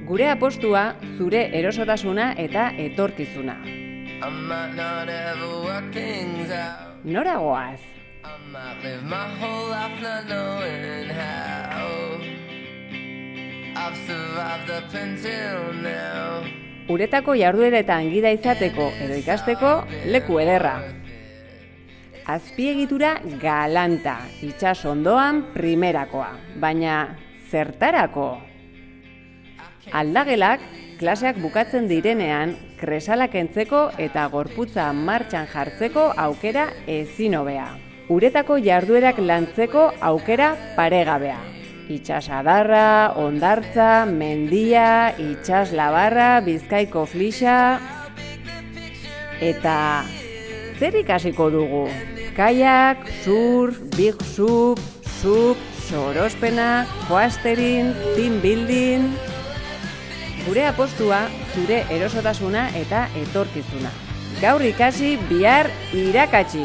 Gure apostua zure erosotasuna eta etorkizuna. Nora goaz? Uretako jardueretan gida izateko edo ikasteko leku ederra. Azpiegitura galanta, itsas ondoan primerakoa, baina zertarako? Aldagelak klaseak bukatzen direnean kresalak kentzeko eta gorputza martxan jartzeko aukera ezin hobea. Uretako jarduerak lantzeko aukera paregabea. Itsas adarra, hondartza, mendia, itsas labarra, Bizkaiko flixa... Eta zer ikasiko dugu? Kayak, surf, big sub, sorospena, coastering, team building... Gure apostua, zure erosotasuna eta etorkizuna. Gaur ikasi, bihar irakatsi!